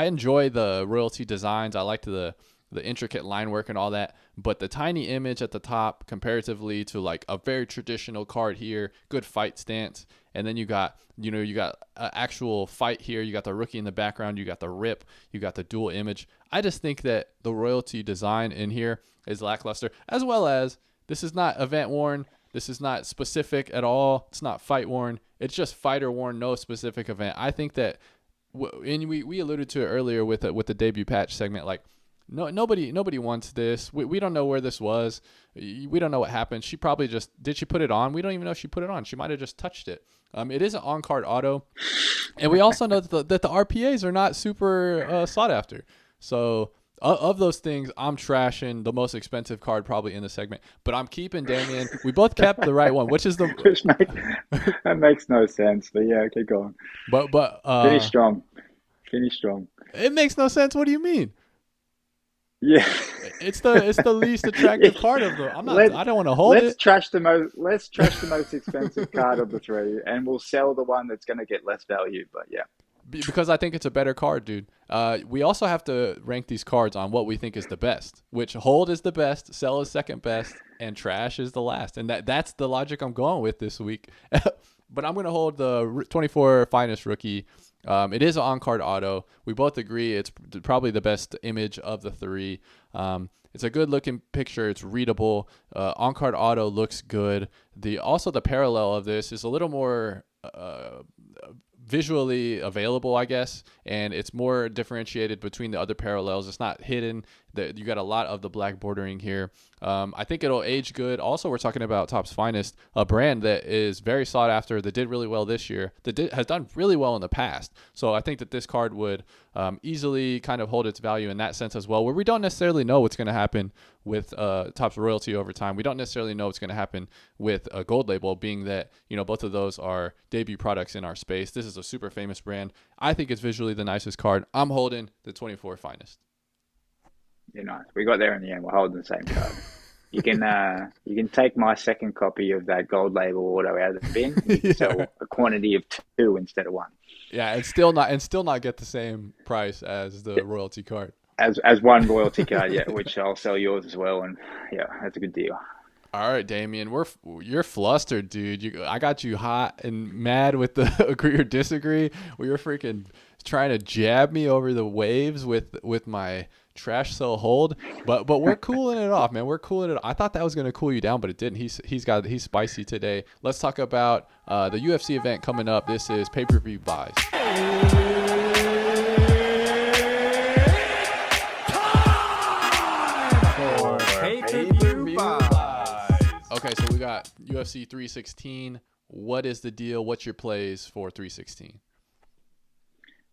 enjoy the royalty designs. I like the intricate line work and all that. But the tiny image at the top, comparatively to like a very traditional card here, good fight stance, and then you got an actual fight here. You got the rookie in the background. You got the rip. You got the dual image. I just think that the royalty design in here is lackluster, as well as this is not event worn. This is not specific at all. It's not fight worn. It's just fighter worn, no specific event. I think that, and we alluded to it earlier with the debut patch segment. Like, nobody wants this. We don't know where this was. We don't know what happened. She probably did she put it on? We don't even know if she put it on. She might have just touched it. It is an on card auto, and we also know that the RPAs are not super sought after. So, of those things, I'm trashing the most expensive card probably in the segment, but I'm keeping Damian. We both kept the right one, which is that makes no sense. But yeah, keep going. But finish strong. Finish strong. It makes no sense. What do you mean? Yeah, it's the least attractive card of them. I don't want to hold it. Let's trash the most expensive card of the three, and we'll sell the one that's going to get less value. But yeah. Because I think it's a better card, dude. We also have to rank these cards on what we think is the best, which hold is the best, sell is second best, and trash is the last. And that's the logic I'm going with this week. But I'm going to hold the 24 finest rookie. It is an on-card auto. We both agree it's probably the best image of the three. It's a good-looking picture. It's readable. On-card auto looks good. Also, the parallel of this is a little more visually available, I guess, and it's more differentiated between the other parallels. It's not hidden. You got a lot of the black bordering here. I think it'll age good. Also, we're talking about Topps Finest, a brand that is very sought after, that did really well this year, has done really well in the past. So I think that this card would easily kind of hold its value in that sense as well, where we don't necessarily know what's going to happen with Topps royalty over time. We don't necessarily know what's going to happen with a gold label, being that, both of those are debut products in our space. This is a super famous brand. I think it's visually the nicest card. I'm holding the 24 finest. You're nice. We got there in the end. We're holding the same card. You can take my second copy of that gold label auto out of the bin. You can sell a quantity of 2 instead of 1. Yeah, and still not get the same price as the royalty card. As one royalty card, yeah, which I'll sell yours as well, and yeah, that's a good deal. All right, Damian, you're flustered, dude. I got you hot and mad with the agree or disagree. We were freaking trying to jab me over the waves with my trash sell hold, but we're cooling it off, man. We're cooling it off. I thought that was gonna cool you down, but it didn't. He's spicy today. Let's talk about the UFC event coming up. This is PPV Buys. PPV Buys. Okay, so we got UFC 316. What is the deal? What's your plays for 316?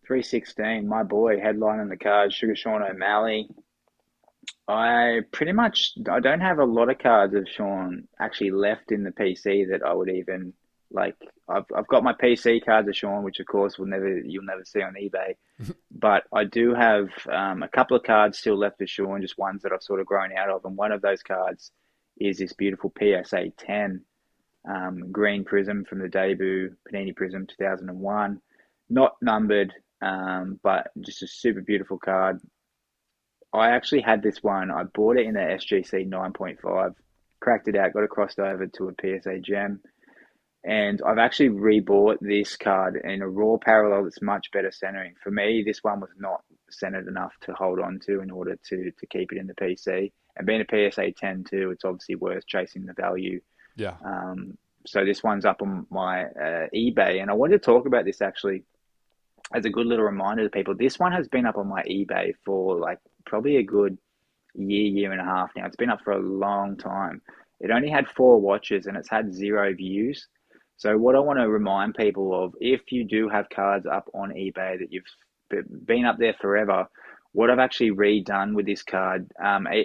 316, my boy, headlining the card, Sugar Sean O'Malley. I don't have a lot of cards of Sean actually left in the PC that I would even Like I've got my PC cards of Sean, which of course you'll never see on eBay. But I do have a couple of cards still left of Sean, just ones that I've sort of grown out of. And one of those cards is this beautiful PSA 10 green prism from the debut Panini Prism 2001. Not numbered, but just a super beautiful card. I actually had this one. I bought it in the SGC 9.5, cracked it out, got it crossed over to a PSA gem. And I've actually rebought this card in a raw parallel that's much better centering. For me, this one was not centered enough to hold on to in order to keep it in the PC. And being a PSA 10 too, it's obviously worth chasing the value. Yeah. So this one's up on my eBay. And I wanted to talk about this actually as a good little reminder to people. This one has been up on my eBay for like probably a good year and a half now. It's been up for a long time. It only had 4 watches and it's had 0 views. So what I want to remind people of, if you do have cards up on eBay that you've been up there forever, what I've actually redone with this card,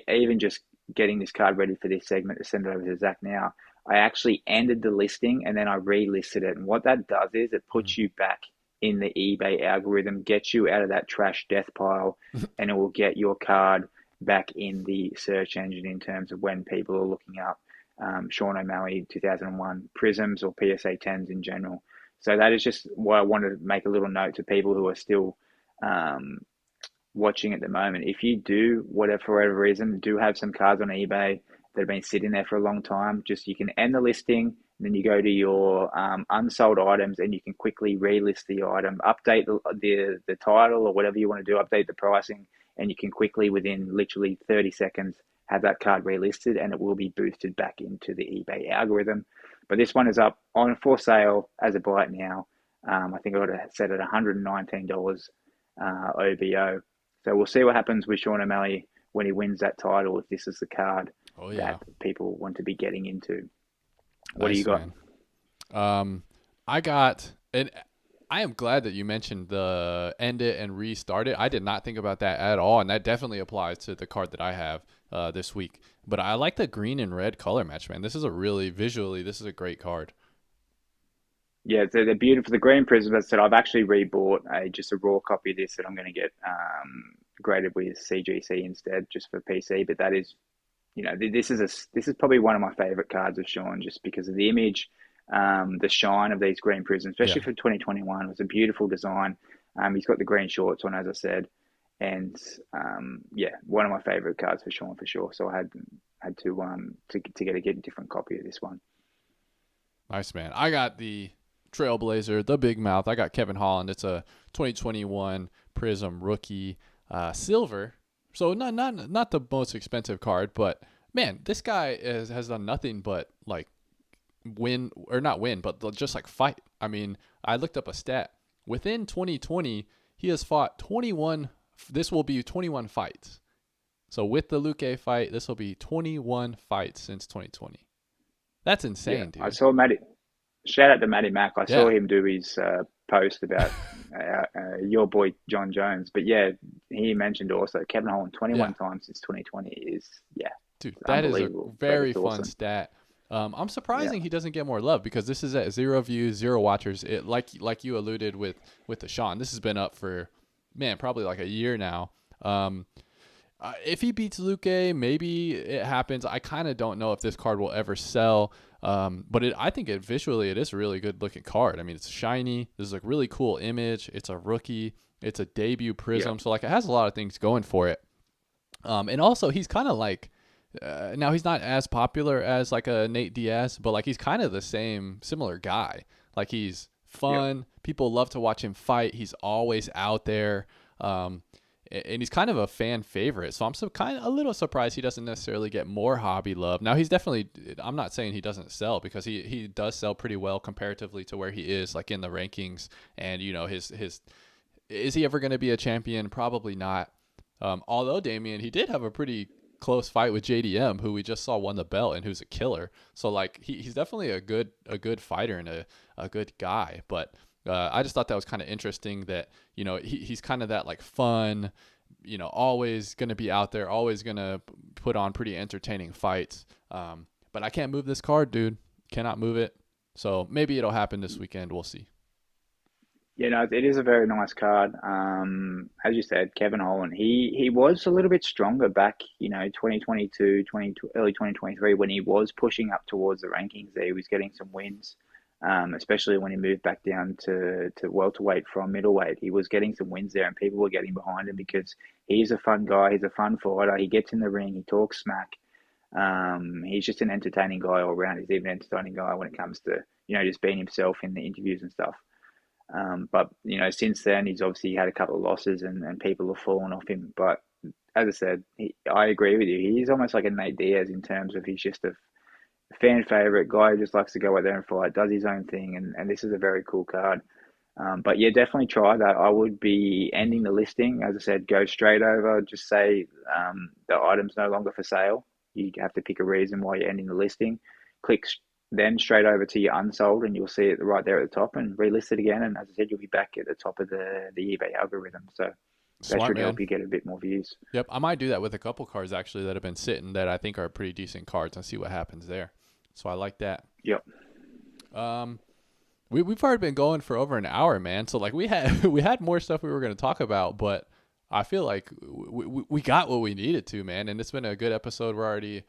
even just getting this card ready for this segment to send it over to Zach now, I actually ended the listing and then I relisted it. And what that does is it puts you back in the eBay algorithm, gets you out of that trash death pile, and it will get your card back in the search engine in terms of when people are looking up Sean O'Malley 2001 prisms or PSA 10s in general. So that is just why I wanted to make a little note to people who are still watching at the moment. If you do, for whatever reason, do have some cards on eBay that have been sitting there for a long time, just you can end the listing, and then you go to your unsold items and you can quickly relist the item, update the title or whatever you want to do, update the pricing, and you can quickly, within literally 30 seconds, have that card relisted and it will be boosted back into the eBay algorithm. But this one is up on for sale as a buy it now. I think I got it set at $119 OVO. So we'll see what happens with Sean O'Malley when he wins that title, if this is the card that people want to be getting into. What do you got? I got, and I am glad that you mentioned the end it and restart it. I did not think about that at all, and that definitely applies to the card that I have this week. But I like the green and red color match, man. This is this is a great card. Yeah, they're beautiful. The green prism, as I said, I've actually rebought just a raw copy of this that I'm going to get graded with CGC instead, just for PC. But that is, this is probably one of my favorite cards of Sean, just because of the image, the shine of these green prisms, especially for 2021. It was a beautiful design. He's got the green shorts on, as I said, and one of my favorite cards for Sean for sure. So I had to get a different copy of this one. Nice, man. I got the Trailblazer, the big mouth. I got Kevin Holland. It's a 2021 Prism rookie, silver. So not the most expensive card, but man, this guy has done nothing but like just like fight. I mean, I looked up a stat. Within 2020, he has fought 21. This will be 21 fights. So with the Luque fight, this will be 21 fights since 2020. That's insane, dude. I saw Matty. Shout out to Matty Mack. I saw him do his post about your boy Jon Jones. But yeah, he mentioned also Kevin Holland 21 times since 2020 is dude, that is a very fun stat. I'm surprising he doesn't get more love, because this is at 0 views, 0 watchers. It like you alluded with the Sean. This has been up for probably like a year now. If he beats Luque, maybe it happens. I kind of don't know if this card will ever sell. But I think visually it is a really good looking card. I mean, it's shiny. This is a really cool image. It's a rookie. It's a debut prism. So like it has a lot of things going for it. And also he's kind of like, now he's not as popular as like a Nate Diaz, but like he's kind of the similar guy. Like he's fun. People love to watch him fight. He's always out there. And he's kind of a fan favorite. So I'm kind of a little surprised he doesn't necessarily get more hobby love. Now he's definitely, I'm not saying he doesn't sell, because he does sell pretty well comparatively to where he is like in the rankings. And his is he ever going to be a champion? Probably not. Although Damian, he did have a pretty close fight with JDM, who we just saw won the belt and who's a killer. So like he's definitely a good fighter and a good guy. But I just thought that was kind of interesting that, he's kind of that like fun, always going to be out there, always going to put on pretty entertaining fights. But I can't move this card, dude. Cannot move it. So maybe it'll happen this weekend. We'll see. Yeah, no, it is a very nice card. As you said, Kevin Holland, he was a little bit stronger back, 2022, early 2023 when he was pushing up towards the rankings there. He was getting some wins, especially when he moved back down to welterweight from middleweight. He was getting some wins there and people were getting behind him because he's a fun guy. He's a fun fighter. He gets in the ring. He talks smack. He's just an entertaining guy all around. He's even an entertaining guy when it comes to, just being himself in the interviews and stuff. But since then, he's obviously had a couple of losses and people have fallen off him. But as I said, I agree with you. He's almost like a Nate Diaz in terms of he's just a fan favorite guy who just likes to go out there and fight, does his own thing. And this is a very cool card. But yeah, definitely try that. I would be ending the listing. As I said, go straight over, just say the item's no longer for sale. You have to pick a reason why you're ending the listing. Click then straight over to your unsold and you'll see it right there at the top and relist it again. And as I said, you'll be back at the top of the eBay algorithm. So that should help you get a bit more views. Yep. I might do that with a couple cards actually that have been sitting that I think are pretty decent cards and see what happens there. So I like that. Yep. We've already been going for over an hour, man. So like we had more stuff we were going to talk about, but I feel like we got what we needed to, man. And it's been a good episode. We're already,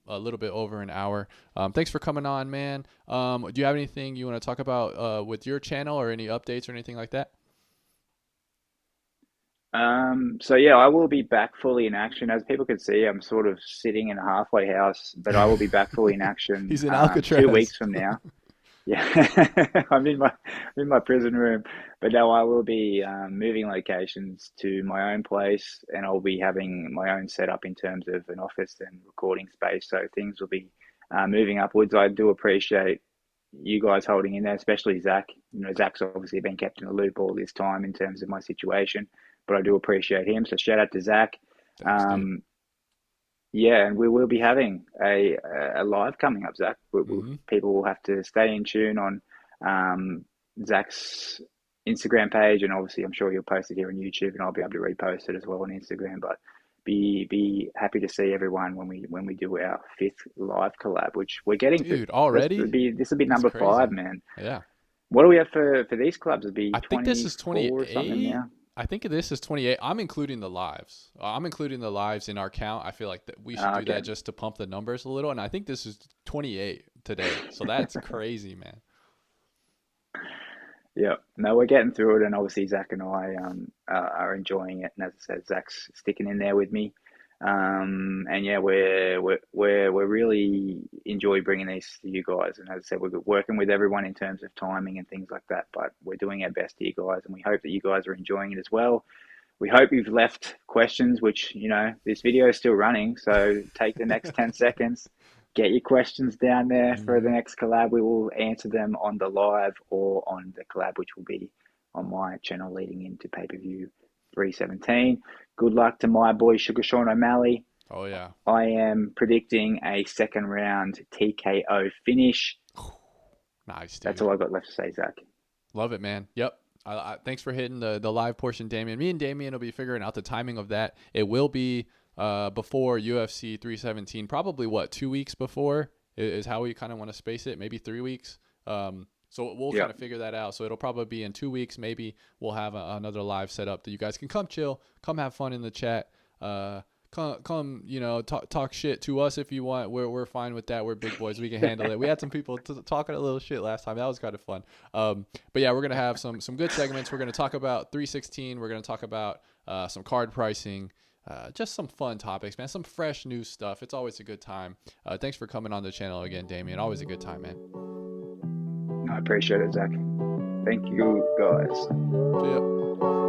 a little bit over an hour. Thanks for coming on, man. Do you have anything you want to talk about with your channel or any updates or anything like that? So yeah, I will be back fully in action. As people can see, I'm sort of sitting in a halfway house, but I will be back fully in action. He's in Alcatraz. 2 weeks from now. Yeah, I'm in my prison room, but now I will be moving locations to my own place, and I'll be having my own setup in terms of an office and recording space. So things will be moving upwards. I do appreciate you guys holding in there, especially Zach. Zach's obviously been kept in the loop all this time in terms of my situation, but I do appreciate him. So shout out to Zach. Thanks, yeah, and we will be having a live coming up, Zach. People will have to stay in tune on Zach's Instagram page, and obviously I'm sure he'll post it here on YouTube, and I'll be able to repost it as well on Instagram. But be happy to see everyone when we do our 5th live collab, which we're getting. Dude, already? This will be number 5, man. Yeah. What do we have for these clubs? It'll be I think this is 28 or something now. I think this is 28. I'm including the lives. I'm including the lives in our count. I feel like that we should do that just to pump the numbers a little. And I think this is 28 today. So that's crazy, man. Yeah, no, we're getting through it, and obviously Zach and I are enjoying it. And as I said, Zach's sticking in there with me. And yeah, we're really enjoy bringing these to you guys. And as I said, we're working with everyone in terms of timing and things like that. But we're doing our best to you guys, and we hope that you guys are enjoying it as well. We hope you've left questions, which this video is still running. So take the next 10 seconds, get your questions down there for the next collab. We will answer them on the live or on the collab, which will be on my channel leading into pay-per-view 317. Good luck to my boy Sugar Sean O'Malley. Oh yeah. I am predicting a 2nd round TKO finish. Nice, dude. That's all I've got left to say, Zach. Love it, man. Yep. Thanks for hitting the live portion, Damian. Me and Damian will be figuring out the timing of that. It will be before UFC 317, probably 2 weeks before is how we kind of want to space it, maybe 3 weeks. So we'll kind of figure that out. So it'll probably be in 2 weeks. Maybe we'll have another live set up that you guys can come chill, come have fun in the chat. Come, talk shit to us if you want. We're fine with that. We're big boys. We can handle it. We had some people talking a little shit last time. That was kind of fun. But yeah, we're gonna have some good segments. We're gonna talk about 316. We're gonna talk about some card pricing. Just some fun topics, man. Some fresh new stuff. It's always a good time. Thanks for coming on the channel again, Damian. Always a good time, man. I appreciate it, Zach. Thank you, guys. See ya.